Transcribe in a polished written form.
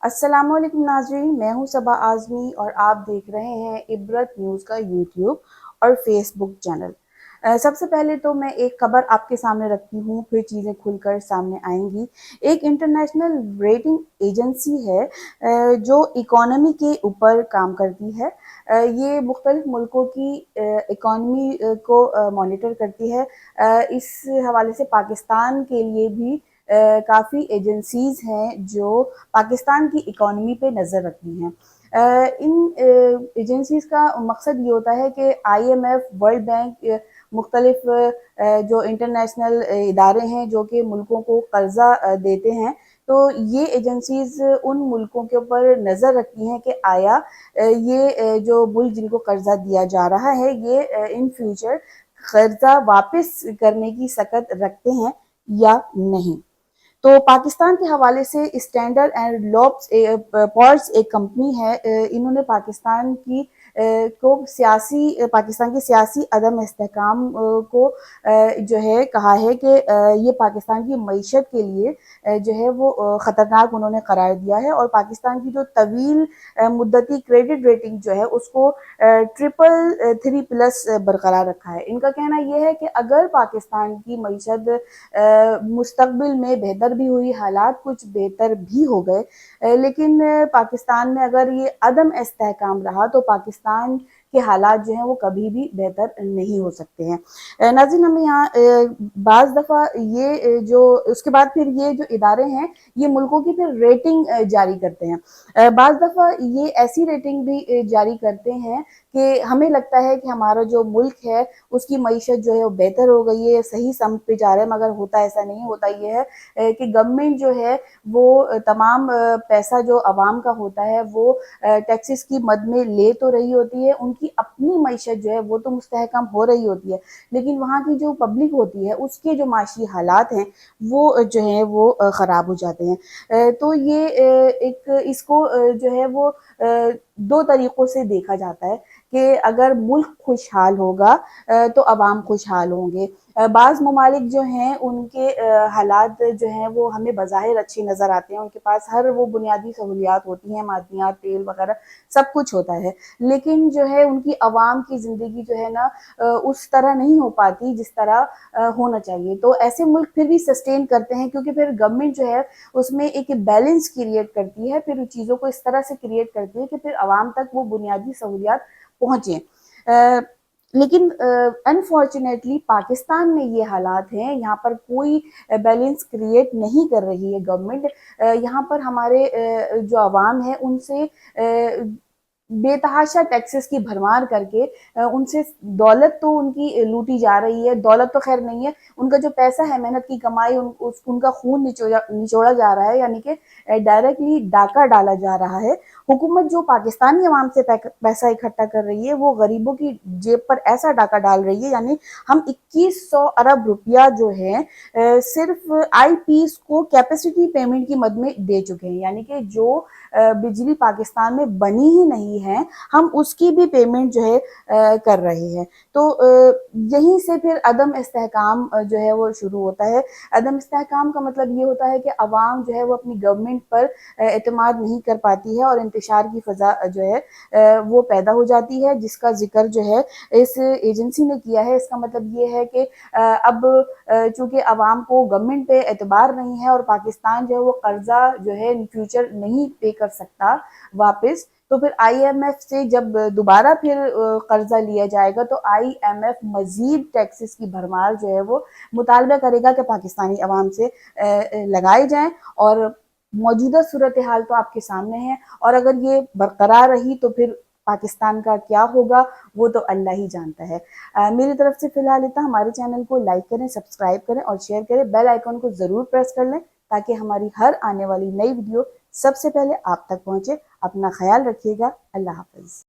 अस्सलाम वालेकुम नाज़रीन, मैं हूं सबा आज़मी और आप देख रहे हैं इबरत न्यूज़ का यूट्यूब और फेसबुक चैनल। सबसे पहले तो मैं एक खबर आपके सामने रखती हूँ, फिर चीज़ें खुलकर सामने आएंगी। एक इंटरनेशनल रेटिंग एजेंसी है जो इकोनॉमी के ऊपर काम करती है। ये मुख्तलिफ मुल्कों की इकोनॉमी को मॉनिटर करती है। इस हवाले से पाकिस्तान के लिए भी काफ़ी एजेंसीज़ हैं जो पाकिस्तान की इकॉनमी पे नज़र रखती हैं। इन एजेंसीज़ का मकसद ये होता है कि IMF, वर्ल्ड बैंक, मुख्तलिफ जो इंटरनेशनल इदारे हैं जो कि मुल्कों को कर्जा देते हैं, तो ये एजेंसीज़ उन मुल्कों के ऊपर नज़र रखती हैं कि आया ये जो मुल्क जिनको कर्जा दिया जा रहा है ये इन फ्यूचर कर्जा वापस करने की सकत रखते हैं या नहीं। तो पाकिस्तान के हवाले से स्टैंडर्ड एंड लॉप्स पॉर्स एक कंपनी है। इन्होंने पाकिस्तान की को सियासी पाकिस्तान के सियासी अदम इस्तेहकाम को जो है कहा है कि ये पाकिस्तान की मईशत के लिए जो है वो ख़तरनाक उन्होंने करार दिया है और पाकिस्तान की जो तवील मुद्दती क्रेडिट रेटिंग जो है उसको 333+ बरकरार रखा है। इनका कहना यह है कि अगर पाकिस्तान की मईशत मुस्तकबिल में बेहतर भी हुई, हालात कुछ बेहतर भी हो गए, लेकिन पाकिस्तान में अगर ये अदम इस्तेहकाम रहा तो पाकिस्तान के हालात जो हैं वो कभी भी बेहतर नहीं हो सकते हैं। नाज़रीन, हमें यहाँ बाज़ दफ़ा ये जो उसके बाद फिर ये जो इदारे हैं ये मुल्कों की फिर रेटिंग जारी करते हैं। बाज़ दफ़ा ये ऐसी रेटिंग भी जारी करते हैं कि हमें लगता है कि हमारा जो मुल्क है उसकी मईशत जो है वो बेहतर हो गई है, सही समत पे जा रहे हैं, मगर होता ऐसा नहीं। होता ये है कि गवर्नमेंट जो है वो तमाम पैसा जो आवाम का होता है वो टैक्सेस की मद में ले तो रही होती है, उनकी अपनी मईशत जो है वो तो मुस्तहकम हो रही होती है, लेकिन वहाँ की जो पब्लिक होती है उसके जो माशी हालात हैं वो जो है वो ख़राब हो जाते हैं। तो ये एक इसको जो है वो दो तरीक़ों से देखा जाता है कि अगर मुल्क खुशहाल होगा तो अवाम खुशहाल होंगे। बाज़ ममालिक जो हैं उनके हालात जो हैं वो हमें बज़ाहिर अच्छे नज़र आते हैं, उनके पास हर वो बुनियादी सहूलियात होती हैं, मादनियात, तेल वगैरह सब कुछ होता है, लेकिन जो है उनकी अवाम की ज़िंदगी जो है ना उस तरह नहीं हो पाती जिस तरह होना चाहिए। तो ऐसे मुल्क फिर भी सस्टेन करते हैं क्योंकि फिर गवर्नमेंट जो है उसमें एक बैलेंस क्रिएट करती है, फिर चीज़ों को इस तरह से क्रिएट करती है कि फिर अवाम तक वो बुनियादी सहूलियात पहुँचे। लेकिन अनफॉर्चुनेटली पाकिस्तान में ये हालात हैं, यहाँ पर कोई बैलेंस क्रिएट नहीं कर रही है गवर्नमेंट। यहाँ पर हमारे जो अवाम है उनसे बेतहाशा टैक्सेस की भरमार करके उनसे दौलत तो उनकी लूटी जा रही है। दौलत तो खैर नहीं है, उनका जो पैसा है, मेहनत की कमाई, उनका खून निचोड़ा जा रहा है, यानी कि डायरेक्टली डाका डाला जा रहा है। हुकूमत जो पाकिस्तानी अवाम से पैसा इकट्ठा कर रही है वो गरीबों की जेब पर ऐसा डाका डाल रही है, यानी हम 2100 अरब रुपया जो है सिर्फ आई पीस को कैपेसिटी पेमेंट की मद में दे चुके हैं, यानी कि जो बिजली पाकिस्तान में बनी ही नहीं है हम उसकी भी पेमेंट जो है कर रहे हैं। तो यहीं से फिर अदम इस्तेहकाम जो है वो शुरू होता है। अदम इस्तेहकाम का मतलब ये होता है कि अवाम जो है वो अपनी गवर्नमेंट पर एतमाद नहीं कर पाती है और इंतशार की फ़ज़ा जो है वो पैदा हो जाती है, जिसका ज़िक्र जो है इस एजेंसी ने किया है। इसका मतलब ये है कि अब चूँकि अवाम को गवर्नमेंट पे एतबार नहीं है और पाकिस्तान जो है वो कर्जा जो है इन फ्यूचर नहीं पे कर सकता वापस, तो फिर IMF से जब दोबारा फिर कर्जा लिया जाएगा तो IMF मजीद टैक्सेस की भरमार जो है वो मुतालबा करेगा कि पाकिस्तानी अवाम से लगाए जाएं। और मौजूदा सूरत हाल तो आपके सामने है, और अगर ये बरकरार रही तो फिर पाकिस्तान का क्या होगा वो तो अल्लाह ही जानता है। मेरी तरफ से फ़िलहाल इतना। हमारे चैनल को लाइक करें, सब्सक्राइब करें और शेयर करें। बेल आइकन को ज़रूर प्रेस कर लें ताकि हमारी हर आने वाली नई वीडियो सबसे पहले आप तक पहुँचे। अपना ख्याल रखिएगा। अल्लाह हाफ़िज़।